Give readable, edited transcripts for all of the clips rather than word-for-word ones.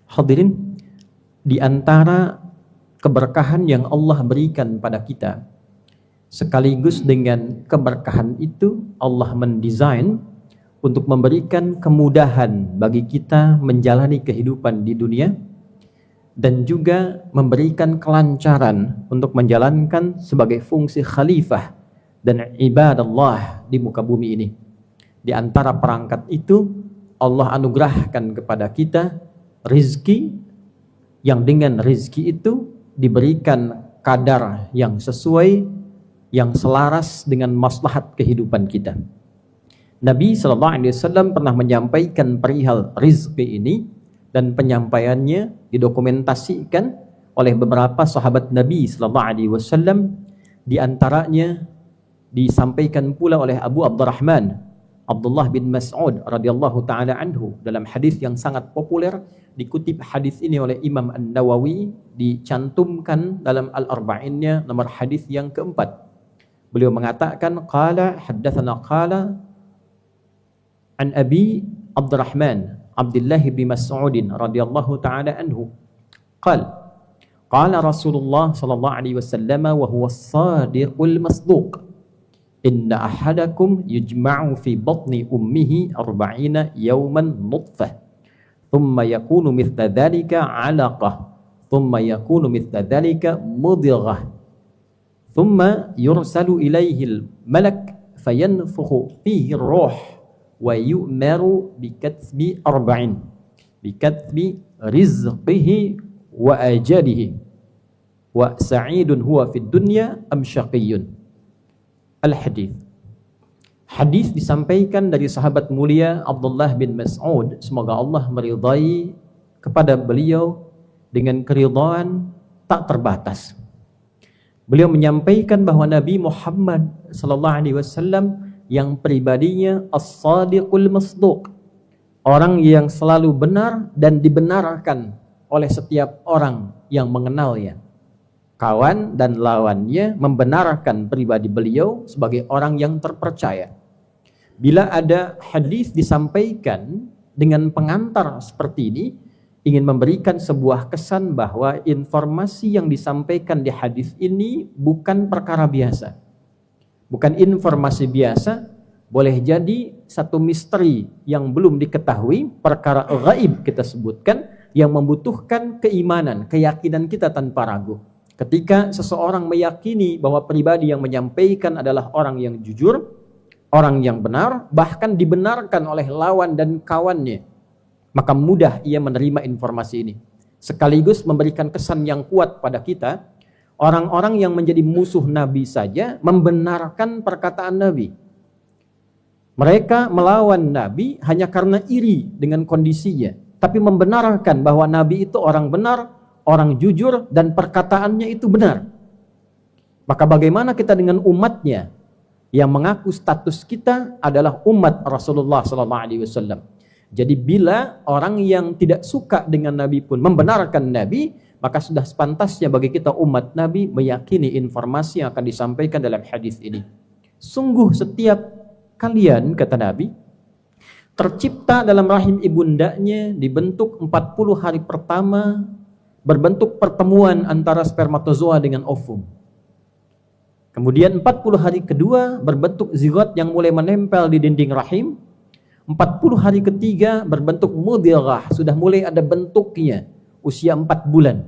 Hadirin, di antara keberkahan yang Allah berikan pada kita, sekaligus dengan keberkahan itu Allah mendesain untuk memberikan kemudahan bagi kita menjalani kehidupan di dunia, dan juga memberikan kelancaran untuk menjalankan sebagai fungsi khalifah dan ibadallah di muka bumi ini. Di antara perangkat itu, Allah anugerahkan kepada kita rizki, yang dengan rizki itu diberikan kadar yang sesuai, yang selaras dengan maslahat kehidupan kita. Nabi SAW pernah menyampaikan perihal rizki ini, dan penyampaiannya didokumentasikan oleh beberapa sahabat Nabi SAW. Di antaranya disampaikan pula oleh Abu Abdurrahman Abdullah bin Mas'ud radhiyallahu taala anhu dalam hadis yang sangat populer. Dikutip hadis ini oleh Imam An-Nawawi, dicantumkan dalam Al-Arba'innya nomor hadis yang keempat. Beliau mengatakan, qala haddatsana qala an Abi Abdurrahman Abdullah bin Mas'ud radhiyallahu taala anhu qala Rasulullah sallallahu alaihi wasallam wa huwa as-sadiqul masduq, inna ahadakum yujma'u fi batni ummihi 40 yawman nutfah, thumma yakunu mithla dhalika 'alaqah, thumma yakunu mithla dhalika mudghah, thumma yursalu ilayhi al-malak fayanfukhu fihi ar-ruh wa yu'maru bikatbi 40, bikatbi rizqihi wa ajalihi, wa sa'idun huwa fid dunya am syaqiyyun. Al-hadith. Hadis disampaikan dari sahabat mulia Abdullah bin Mas'ud, semoga Allah meridai kepada beliau dengan keridhaan tak terbatas. Beliau menyampaikan bahwa Nabi Muhammad sallallahu alaihi wasallam yang pribadinya as-sadiqul masduq, orang yang selalu benar dan dibenarkan oleh setiap orang yang mengenalnya. Kawan dan lawannya membenarkan pribadi beliau sebagai orang yang terpercaya. Bila ada hadis disampaikan dengan pengantar seperti ini, ingin memberikan sebuah kesan bahwa informasi yang disampaikan di hadis ini bukan perkara biasa. Bukan informasi biasa, boleh jadi satu misteri yang belum diketahui, perkara gaib kita sebutkan, yang membutuhkan keimanan, keyakinan kita tanpa ragu. Ketika seseorang meyakini bahwa pribadi yang menyampaikan adalah orang yang jujur, orang yang benar, bahkan dibenarkan oleh lawan dan kawannya, maka mudah ia menerima informasi ini. Sekaligus memberikan kesan yang kuat pada kita, orang-orang yang menjadi musuh Nabi saja membenarkan perkataan Nabi. Mereka melawan Nabi hanya karena iri dengan kondisinya, tapi membenarkan bahwa Nabi itu orang benar, orang jujur, dan perkataannya itu benar. Maka bagaimana kita dengan umatnya yang mengaku status kita adalah umat Rasulullah SAW? Jadi bila orang yang tidak suka dengan Nabi pun membenarkan Nabi, maka sudah sepantasnya bagi kita umat Nabi meyakini informasi yang akan disampaikan dalam hadis ini. Sungguh setiap kalian, kata Nabi, tercipta dalam rahim ibundanya, dibentuk 40 hari pertama, berbentuk pertemuan antara spermatozoa dengan ovum. Kemudian 40 hari kedua berbentuk zigot yang mulai menempel di dinding rahim. 40 hari ketiga berbentuk mudghah, sudah mulai ada bentuknya, usia 4 bulan.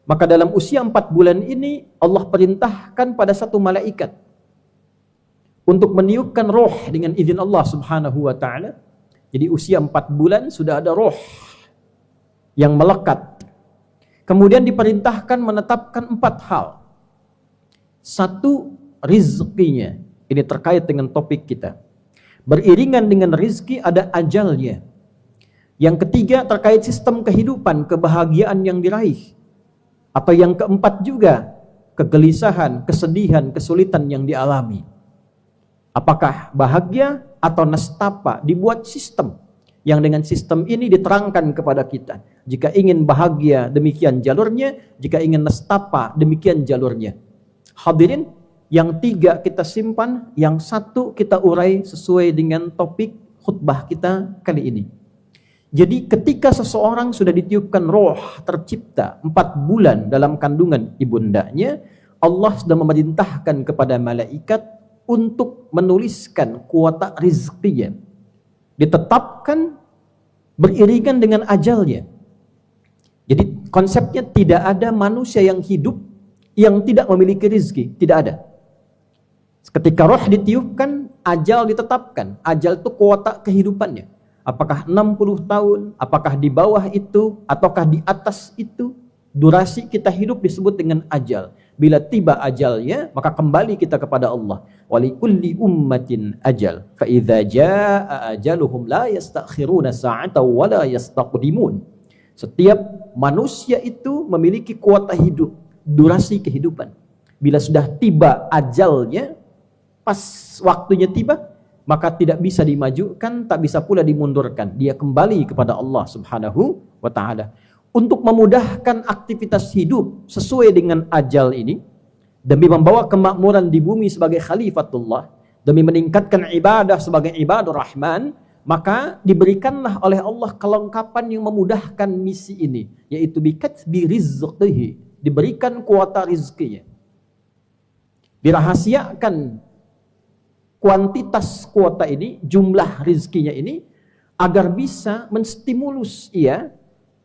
Maka dalam usia 4 bulan ini Allah perintahkan pada satu malaikat untuk meniupkan roh dengan izin Allah Subhanahu wa taala. Jadi usia 4 bulan sudah ada roh yang melekat. Kemudian diperintahkan menetapkan 4 hal. Satu, rizkinya. Ini terkait dengan topik kita. Beriringan dengan rizki ada ajalnya. Yang ketiga, terkait sistem kehidupan, kebahagiaan yang diraih. Atau yang keempat juga, kegelisahan, kesedihan, kesulitan yang dialami. Apakah bahagia atau nestapa? Dibuat sistem. Yang dengan sistem ini diterangkan kepada kita. Jika ingin bahagia, demikian jalurnya. Jika ingin nestapa, demikian jalurnya. Hadirin, yang 3 kita simpan, yang 1 kita urai sesuai dengan topik khutbah kita kali ini. Jadi ketika seseorang sudah ditiupkan roh tercipta 4 bulan dalam kandungan ibundanya, Allah sudah memerintahkan kepada malaikat untuk menuliskan kuota rizkinya. Ditetapkan beriringan dengan ajalnya. Jadi konsepnya tidak ada manusia yang hidup yang tidak memiliki rizki, tidak ada. Ketika roh ditiupkan, ajal ditetapkan. Ajal itu kuota kehidupannya. Apakah 60 tahun, apakah di bawah itu, ataukah di atas itu. Durasi kita hidup disebut dengan ajal. Bila tiba ajalnya, maka kembali kita kepada Allah. Walikulli ummatin ajal. Fa idza jaa ajaluhum la yastakhiruna sa'atan wa la yastaqdimun. Setiap manusia itu memiliki kuota hidup, durasi kehidupan. Bila sudah tiba ajalnya, pas waktunya tiba, maka tidak bisa dimajukan, tak bisa pula dimundurkan. Dia kembali kepada Allah Subhanahu wa taala. Untuk memudahkan aktivitas hidup sesuai dengan ajal ini, demi membawa kemakmuran di bumi sebagai khalifatullah, demi meningkatkan ibadah sebagai ibadur rahman, maka diberikanlah oleh Allah kelengkapan yang memudahkan misi ini, yaitu bikatbi rizqihi, diberikan kuota rizkinya. Dirahasiakan kuantitas kuota ini, jumlah rizkinya ini, agar bisa menstimulus ia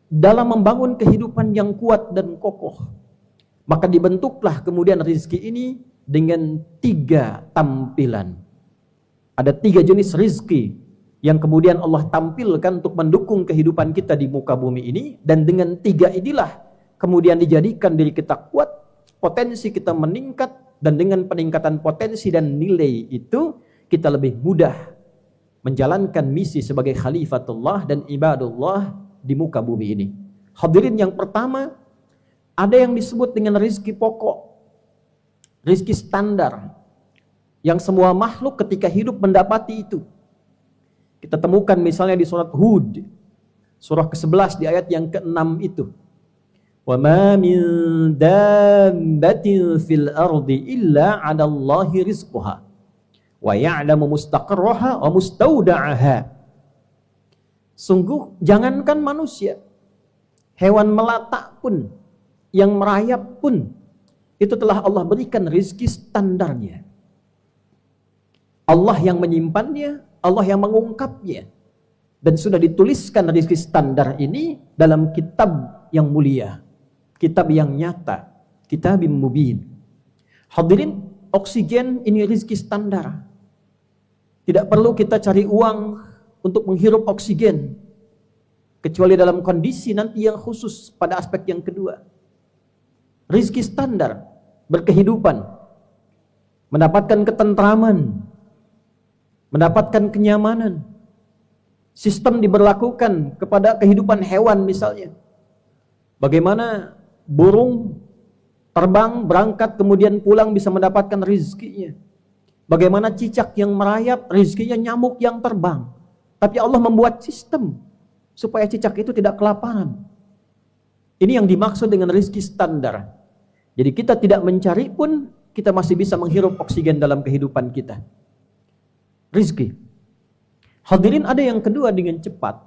dalam membangun kehidupan yang kuat dan kokoh. Maka dibentuklah kemudian rizki ini dengan 3 tampilan. Ada 3 jenis rizki yang kemudian Allah tampilkan untuk mendukung kehidupan kita di muka bumi ini. Dan dengan 3 inilah kemudian dijadikan diri kita kuat, potensi kita meningkat, dan dengan peningkatan potensi dan nilai itu, kita lebih mudah menjalankan misi sebagai khalifatullah dan ibadullah di muka bumi ini. Hadirin, yang pertama, ada yang disebut dengan rizki pokok, rizki standar, yang semua makhluk ketika hidup mendapati itu. Kita temukan misalnya di surat Hud, surah ke-11 di ayat yang ke-6 itu. Wa ma min dabbatin fil ardi illa 'ala Allahi rizquha wa ya'lamu mustaqarraha wa mustawda'aha. Sungguh jangankan manusia, hewan melata pun, yang merayap pun, itu telah Allah berikan rizki standarnya. Allah yang menyimpannya, Allah yang mengungkapnya. Dan sudah dituliskan rizki standar ini dalam kitab yang mulia, kitab yang nyata, kitabim mubin. Hadirin, oksigen ini rizki standar. Tidak perlu kita cari uang untuk menghirup oksigen, kecuali dalam kondisi nanti yang khusus pada aspek yang kedua. Rizki standar, berkehidupan, mendapatkan ketentraman, mendapatkan kenyamanan. Sistem diberlakukan kepada kehidupan hewan misalnya. Bagaimana burung terbang, berangkat, kemudian pulang bisa mendapatkan rizkinya. Bagaimana cicak yang merayap, rizkinya nyamuk yang terbang. Tapi Allah membuat sistem supaya cicak itu tidak kelaparan. Ini yang dimaksud dengan rizki standar. Jadi kita tidak mencari pun, kita masih bisa menghirup oksigen dalam kehidupan kita. Rizki. Hadirin, ada yang kedua dengan cepat.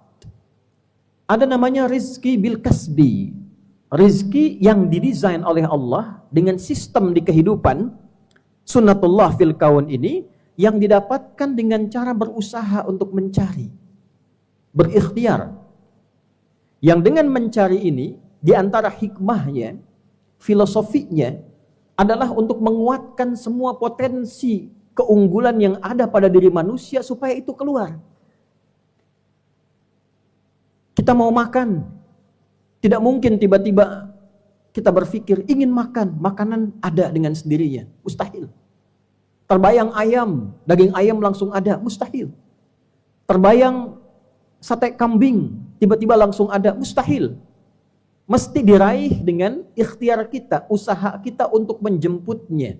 Ada namanya rizki bil kasbi. Rizki yang didesain oleh Allah dengan sistem di kehidupan, sunnatullah fil kaun ini, yang didapatkan dengan cara berusaha untuk mencari, berikhtiar. Yang dengan mencari ini, di antara hikmahnya, filosofinya, adalah untuk menguatkan semua potensi keunggulan yang ada pada diri manusia supaya itu keluar. Kita mau makan, tidak mungkin tiba-tiba kita berpikir ingin makan, makanan ada dengan sendirinya, mustahil. Terbayang ayam, daging ayam langsung ada, mustahil. Terbayang sate kambing, tiba-tiba langsung ada, mustahil. Mesti diraih dengan ikhtiar kita, usaha kita untuk menjemputnya.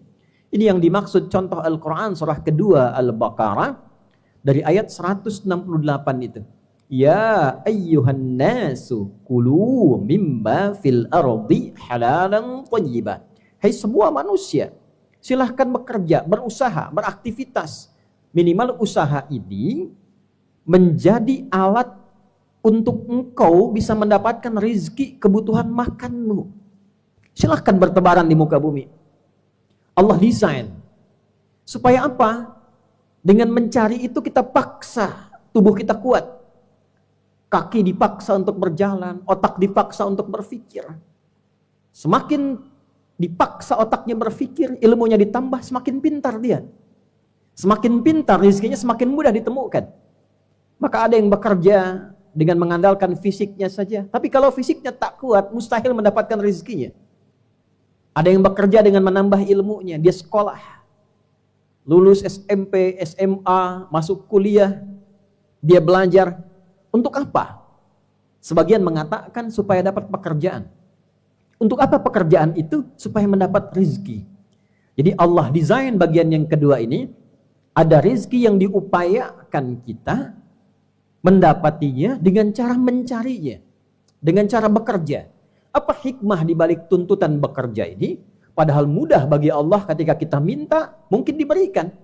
Ini yang dimaksud contoh Al-Quran surah kedua Al-Baqarah dari ayat 168 itu. Ya ayyuhan nasu kulu mimma fil ardi halalan thayyiban. Hai semua manusia, silahkan bekerja, berusaha, beraktivitas. Minimal usaha ini menjadi alat untuk engkau bisa mendapatkan rizki kebutuhan makanmu. Silahkan bertebaran di muka bumi. Allah desain. Supaya apa? Dengan mencari itu kita paksa tubuh kita kuat. Kaki dipaksa untuk berjalan, otak dipaksa untuk berpikir. Semakin dipaksa otaknya berpikir, ilmunya ditambah, semakin pintar dia. Semakin pintar, rezekinya semakin mudah ditemukan. Maka ada yang bekerja dengan mengandalkan fisiknya saja. Tapi kalau fisiknya tak kuat, mustahil mendapatkan rezekinya. Ada yang bekerja dengan menambah ilmunya. Dia sekolah, lulus SMP, SMA, masuk kuliah. Dia belajar. Untuk apa? Sebagian mengatakan supaya dapat pekerjaan. Untuk apa pekerjaan itu? Supaya mendapat rezeki. Jadi Allah desain bagian yang kedua ini. Ada rezeki yang diupayakan kita mendapatinya dengan cara mencarinya. Dengan cara bekerja. Apa hikmah dibalik tuntutan bekerja ini? Padahal mudah bagi Allah ketika kita minta, mungkin diberikan.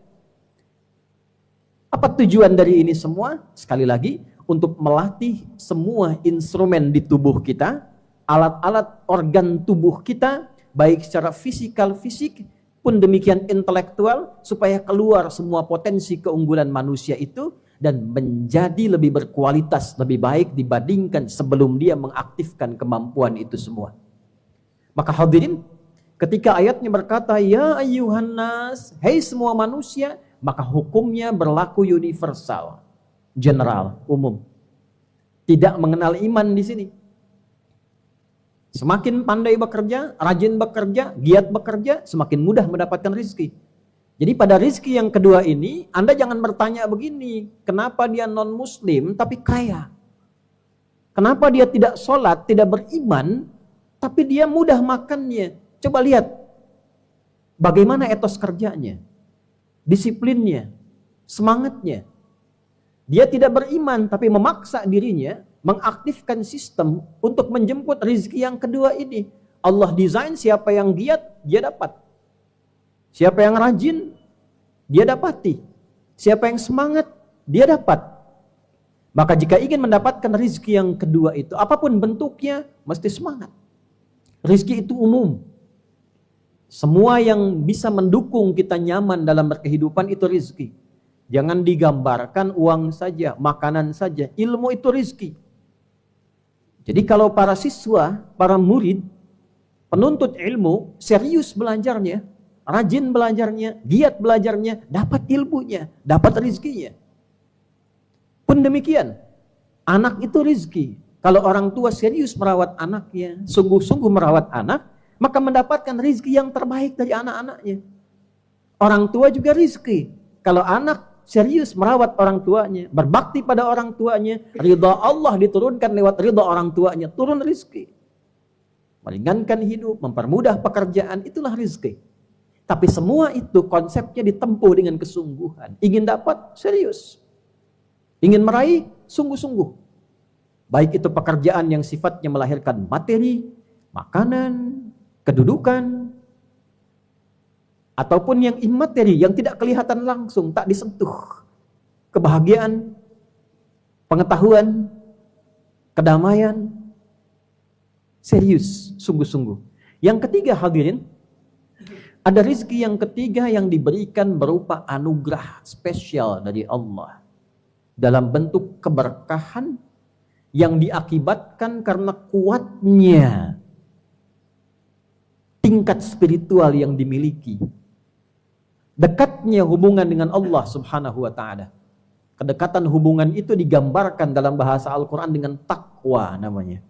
Apa tujuan dari ini semua? Sekali lagi, untuk melatih semua instrumen di tubuh kita, alat-alat organ tubuh kita, baik secara fisik pun demikian intelektual, supaya keluar semua potensi keunggulan manusia itu, dan menjadi lebih berkualitas, lebih baik dibandingkan sebelum dia mengaktifkan kemampuan itu semua. Maka hadirin, ketika ayatnya berkata, ya ayyuhan nas, hei semua manusia, maka hukumnya berlaku universal, general, umum. Tidak mengenal iman di sini. Semakin pandai bekerja, rajin bekerja, giat bekerja, semakin mudah mendapatkan rezeki. Jadi pada rezeki yang kedua ini, Anda jangan bertanya begini, kenapa dia non-muslim tapi kaya? Kenapa dia tidak sholat, tidak beriman, tapi dia mudah makannya? Coba lihat, bagaimana etos kerjanya, disiplinnya, semangatnya. Dia tidak beriman tapi memaksa dirinya mengaktifkan sistem untuk menjemput rezeki yang kedua ini. Allah desain siapa yang giat, dia dapat. Siapa yang rajin, dia dapati. Siapa yang semangat, dia dapat. Maka jika ingin mendapatkan rezeki yang kedua itu, apapun bentuknya, mesti semangat. Rezeki itu umum. Semua yang bisa mendukung kita nyaman dalam berkehidupan itu rezeki. Jangan digambarkan uang saja, makanan saja. Ilmu itu rezeki. Jadi kalau para siswa, para murid, penuntut ilmu, serius belajarnya, rajin belajarnya, giat belajarnya, dapat ilmunya, dapat rezekinya. Pun demikian, anak itu rezeki. Kalau orang tua serius merawat anaknya, sungguh-sungguh merawat anak, maka mendapatkan rezeki yang terbaik dari anak-anaknya. Orang tua juga rezeki. Kalau anak serius merawat orang tuanya, berbakti pada orang tuanya, ridha Allah diturunkan lewat ridha orang tuanya, turun rezeki. Meringankan hidup, mempermudah pekerjaan, itulah rezeki. Tapi semua itu konsepnya ditempuh dengan kesungguhan. Ingin dapat, serius. Ingin meraih, sungguh-sungguh. Baik itu pekerjaan yang sifatnya melahirkan materi, makanan, kedudukan, ataupun yang imateri, yang tidak kelihatan langsung, tak disentuh. Kebahagiaan, pengetahuan, kedamaian, serius, sungguh-sungguh. Yang ketiga hadirin, ada rezeki yang ketiga yang diberikan berupa anugerah spesial dari Allah. Dalam bentuk keberkahan yang diakibatkan karena kuatnya tingkat spiritual yang dimiliki. Dekatnya hubungan dengan Allah subhanahu wa ta'ala. Kedekatan hubungan itu digambarkan dalam bahasa Al-Quran dengan takwa namanya.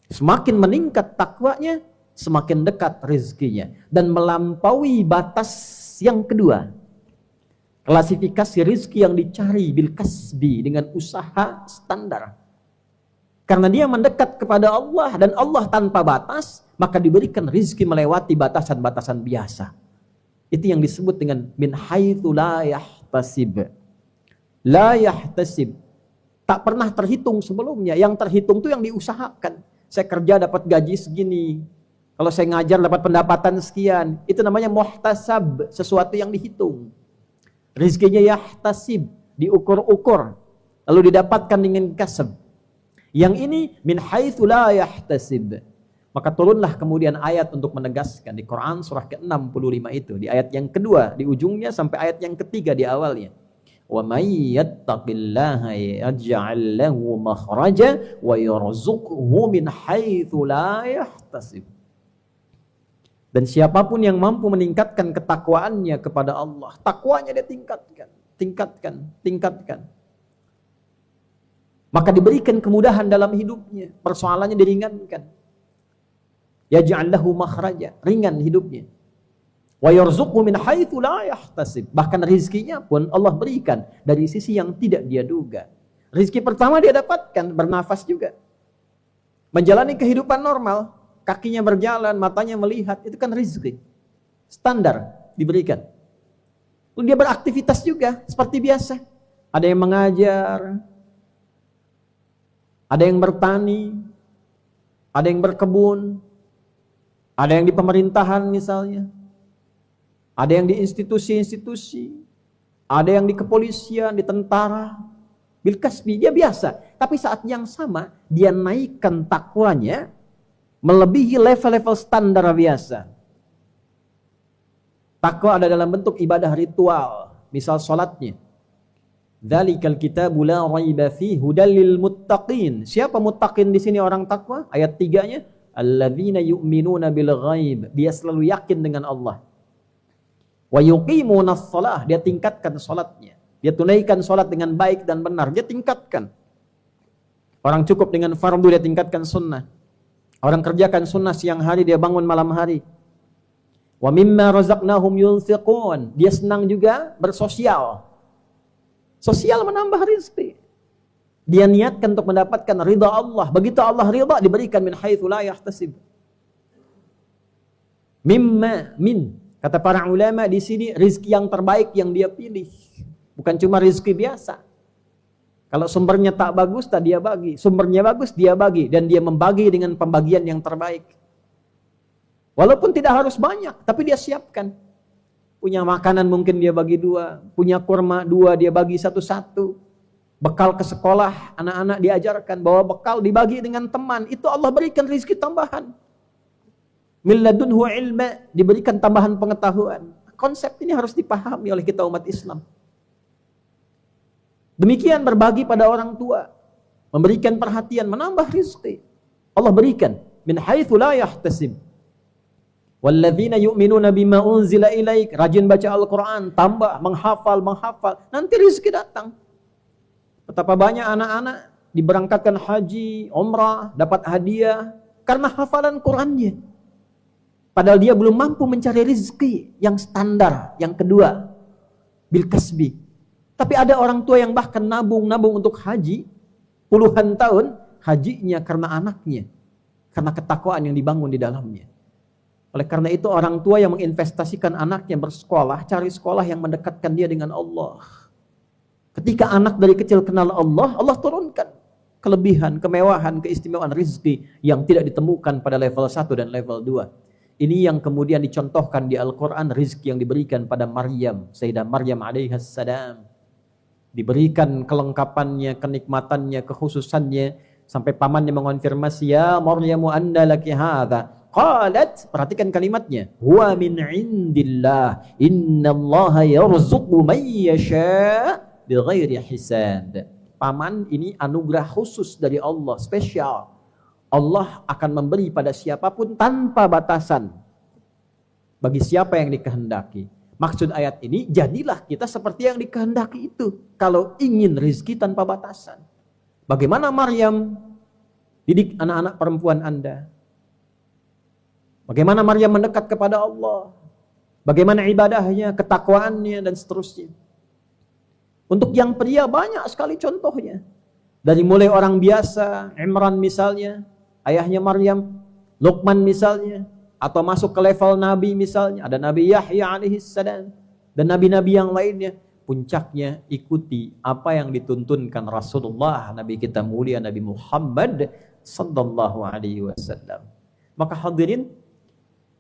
Semakin meningkat takwanya, semakin dekat rezekinya. Dan melampaui batas yang kedua. Klasifikasi rezeki yang dicari bil kasbi, dengan usaha standar. Karena dia mendekat kepada Allah dan Allah tanpa batas, maka diberikan rezeki melewati batasan-batasan biasa. Itu yang disebut dengan min haitsu la yahtasib. La yahtasib. Tak pernah terhitung sebelumnya. Yang terhitung itu yang diusahakan. Saya kerja dapat gaji segini. Kalau saya ngajar dapat pendapatan sekian. Itu namanya muhtasab, sesuatu yang dihitung. Rizkinya yahtasib, diukur-ukur. Lalu didapatkan dengan kasab. Yang ini min haitsu la yahtasib. Maka turunlah kemudian ayat untuk menegaskan di Quran surah ke-65 itu, di ayat yang kedua di ujungnya sampai ayat yang ketiga di awalnya. Wa may yattaqillaha yaj'al lahu makhraja wa yarzuqhu min haitsu la yahtasib. Dan siapapun yang mampu meningkatkan ketakwaannya kepada Allah, takwanya dia tingkatkan. Maka diberikan kemudahan dalam hidupnya, persoalannya diringankan. Yaj'al lahu makhraja, ringan hidupnya. Wa yarzuqhu min haitsu la yahtasib. Bahkan rizkinya pun Allah berikan dari sisi yang tidak dia duga. Rizki pertama dia dapatkan bernafas juga. Menjalani kehidupan normal, kakinya berjalan, matanya melihat, itu kan rizki. Standar diberikan. Lalu dia beraktivitas juga seperti biasa. Ada yang mengajar, ada yang bertani, ada yang berkebun, ada yang di pemerintahan misalnya, ada yang di institusi-institusi, ada yang di kepolisian, di tentara, bil kasbi, dia biasa. Tapi saat yang sama, dia naikkan takwanya melebihi level-level standar biasa. Takwa ada dalam bentuk ibadah ritual, misal salatnya. Dzalikal kitabu la raiba fihi hudal lil muttaqin. Siapa muttaqin di sini orang takwa? Ayat 3-nya, alladzina yu'minuna bil ghaib. Dia selalu yakin dengan Allah. Wa yuqimunas shalah, dia tingkatkan salatnya. Dia tunaikan salat dengan baik dan benar, dia tingkatkan. Orang cukup dengan fardu, dia tingkatkan sunnah. Orang kerjakan sunnah siang hari, dia bangun malam hari. Wa mimma razaqnahum yunfiqun. Dia senang juga bersosial. Sosial menambah rezeki. Dia niatkan untuk mendapatkan ridha Allah. Begitu Allah ridha, diberikan min haitsu la yahtasib. Kata para ulama di sini, rezeki yang terbaik yang dia pilih. Bukan cuma rezeki biasa. Kalau sumbernya tak bagus, tak dia bagi. Sumbernya bagus, dia bagi. Dan dia membagi dengan pembagian yang terbaik. Walaupun tidak harus banyak, tapi dia siapkan. Punya makanan mungkin dia bagi 2. Punya kurma 2, dia bagi 1-1. Bekal ke sekolah, anak-anak diajarkan. Bawa bekal dibagi dengan teman. Itu Allah berikan rezeki tambahan. Min ladunhu ilma, diberikan tambahan pengetahuan. Konsep ini harus dipahami oleh kita umat Islam. Demikian berbagi pada orang tua, memberikan perhatian, menambah rezeki. Allah berikan min haitsu la yahtasib. Walladzina yu'minuna bima unzila ilaik, rajin baca Al-Qur'an, tambah menghafal, nanti rezeki datang. Betapa banyak anak-anak diberangkatkan haji, umrah, dapat hadiah karena hafalan Qur'annya. Padahal dia belum mampu mencari rezeki yang standar, yang kedua, bil kasbi. Tapi ada orang tua yang bahkan nabung untuk haji, puluhan tahun, hajinya karena anaknya, karena ketakwaan yang dibangun di dalamnya. Oleh karena itu orang tua yang menginvestasikan anaknya bersekolah, cari sekolah yang mendekatkan dia dengan Allah. Ketika anak dari kecil kenal Allah, Allah turunkan kelebihan, kemewahan, keistimewaan rezeki yang tidak ditemukan pada level 1 dan level 2. Ini yang kemudian dicontohkan di Al-Quran, rezeki yang diberikan pada Maryam, Sayyidah Maryam alaihassalam. Diberikan kelengkapannya, kenikmatannya, kekhususannya, sampai pamannya mengonfirmasi, ya Maryamu anna laki hadha. Qalat, perhatikan kalimatnya, huwa min indillah, innallaha yarzuqu man yasha' bighairi hisab. Paman, ini anugerah khusus dari Allah, spesial. Allah akan memberi pada siapapun tanpa batasan. Bagi siapa yang dikehendaki. Maksud ayat ini, jadilah kita seperti yang dikehendaki itu. Kalau ingin rezeki tanpa batasan. Bagaimana Maryam didik anak-anak perempuan Anda? Bagaimana Maryam mendekat kepada Allah? Bagaimana ibadahnya, ketakwaannya, dan seterusnya. Untuk yang pria banyak sekali contohnya. Dari mulai orang biasa, Imran misalnya, ayahnya Maryam, Luqman misalnya, atau masuk ke level Nabi misalnya, ada Nabi Yahya alaihissalam, dan Nabi-Nabi yang lainnya. Puncaknya ikuti apa yang dituntunkan Rasulullah, Nabi kita mulia, Nabi Muhammad sallallahu alaihi wasallam. Maka hadirin,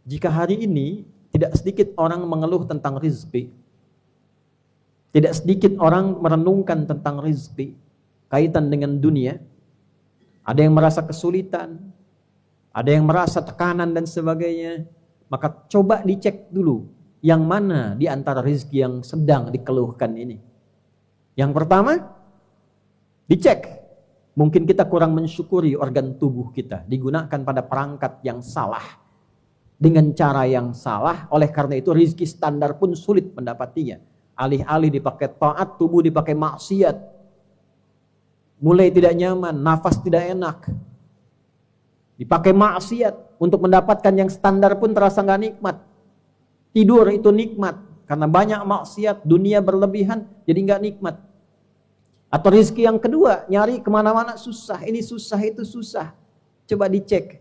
jika hari ini tidak sedikit orang mengeluh tentang rizki, tidak sedikit orang merenungkan tentang rizki, kaitan dengan dunia, ada yang merasa kesulitan, ada yang merasa tekanan dan sebagainya. Maka coba dicek dulu, yang mana di antara rezeki yang sedang dikeluhkan ini. Yang pertama, dicek. Mungkin kita kurang mensyukuri organ tubuh kita, digunakan pada perangkat yang salah, dengan cara yang salah. Oleh karena itu rezeki standar pun sulit mendapatinya. Alih-alih dipakai taat, tubuh dipakai maksiat. Mulai tidak nyaman, nafas tidak enak. Dipakai maksiat, untuk mendapatkan yang standar pun terasa nggak nikmat. Tidur itu nikmat, karena banyak maksiat, dunia berlebihan, jadi nggak nikmat. Atau rezeki yang kedua, nyari kemana-mana susah, ini susah, itu susah. Coba dicek,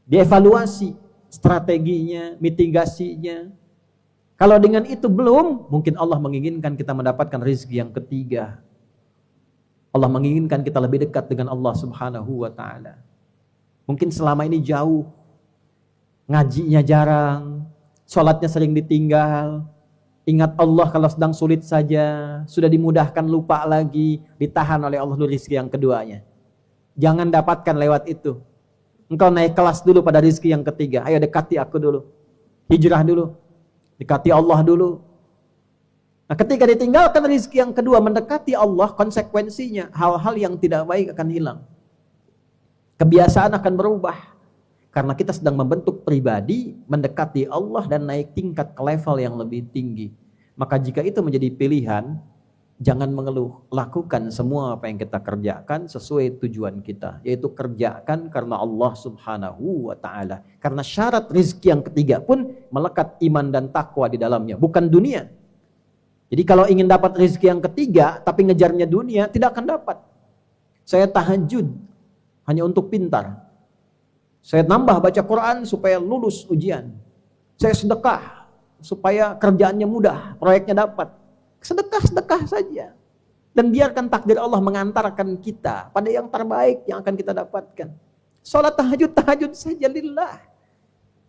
dievaluasi strateginya, mitigasinya. Kalau dengan itu belum, mungkin Allah menginginkan kita mendapatkan rezeki yang ketiga. Allah menginginkan kita lebih dekat dengan Allah Subhanahu wa ta'ala. Mungkin selama ini jauh, ngajinya jarang, sholatnya sering ditinggal. Ingat Allah kalau sedang sulit saja, sudah dimudahkan lupa lagi, ditahan oleh Allah dulu rezeki yang keduanya. Jangan dapatkan lewat itu. Engkau naik kelas dulu pada rezeki yang ketiga. Ayo dekati aku dulu, hijrah dulu, dekati Allah dulu. Nah, ketika ditinggalkan rezeki yang kedua, mendekati Allah, konsekuensinya hal-hal yang tidak baik akan hilang. Kebiasaan akan berubah. Karena kita sedang membentuk pribadi, mendekati Allah dan naik tingkat ke level yang lebih tinggi. Maka jika itu menjadi pilihan, jangan mengeluh. Lakukan semua apa yang kita kerjakan sesuai tujuan kita. Yaitu kerjakan karena Allah Subhanahu wa ta'ala. Karena syarat rezeki yang ketiga pun melekat iman dan takwa di dalamnya. Bukan dunia. Jadi kalau ingin dapat rezeki yang ketiga, tapi ngejarnya dunia, tidak akan dapat. Saya tahajud hanya untuk pintar. Saya nambah baca Quran supaya lulus ujian. Saya sedekah supaya kerjaannya mudah, proyeknya dapat. Sedekah-sedekah saja. Dan biarkan takdir Allah mengantarkan kita pada yang terbaik yang akan kita dapatkan. Salat tahajud saja lillah.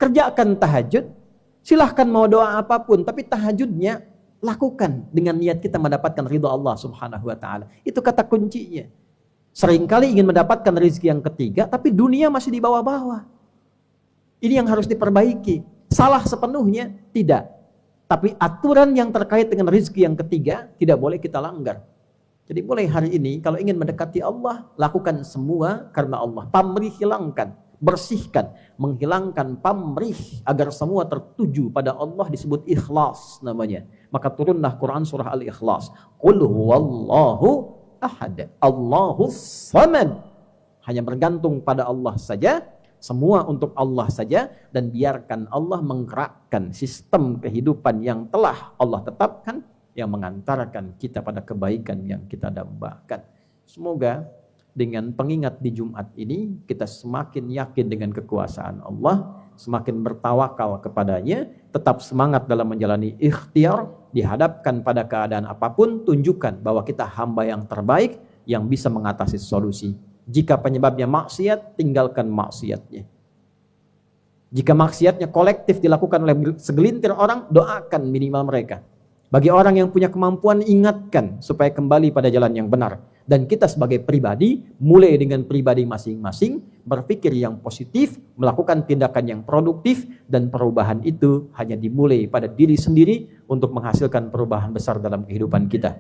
Kerjakan tahajud, silahkan mau doa apapun, tapi tahajudnya lakukan dengan niat kita mendapatkan ridha Allah Subhanahu wa ta'ala. Itu kata kuncinya. Seringkali ingin mendapatkan rezeki yang ketiga, tapi dunia masih di bawah-bawah. Ini yang harus diperbaiki. Salah sepenuhnya? Tidak. Tapi aturan yang terkait dengan rezeki yang ketiga, tidak boleh kita langgar. Jadi mulai hari ini, kalau ingin mendekati Allah, lakukan semua karena Allah. Pamrih hilangkan, bersihkan, menghilangkan pamrih, agar semua tertuju pada Allah, disebut ikhlas namanya. Maka turunlah Quran surah Al-Ikhlas. Qul huwallahu ahad, Allahus samad. Hanya bergantung pada Allah saja, semua untuk Allah saja, dan biarkan Allah menggerakkan sistem kehidupan yang telah Allah tetapkan, yang mengantarkan kita pada kebaikan yang kita dambakan. Semoga dengan pengingat di Jumat ini, kita semakin yakin dengan kekuasaan Allah, semakin bertawakal kepadanya, tetap semangat dalam menjalani ikhtiar, dihadapkan pada keadaan apapun, tunjukkan bahwa kita hamba yang terbaik, yang bisa mengatasi solusi. Jika penyebabnya maksiat, tinggalkan maksiatnya. Jika maksiatnya kolektif dilakukan oleh segelintir orang, doakan minimal mereka. Bagi orang yang punya kemampuan, ingatkan supaya kembali pada jalan yang benar. Dan kita sebagai pribadi, mulai dengan pribadi masing-masing, berpikir yang positif, melakukan tindakan yang produktif, dan perubahan itu hanya dimulai pada diri sendiri untuk menghasilkan perubahan besar dalam kehidupan kita.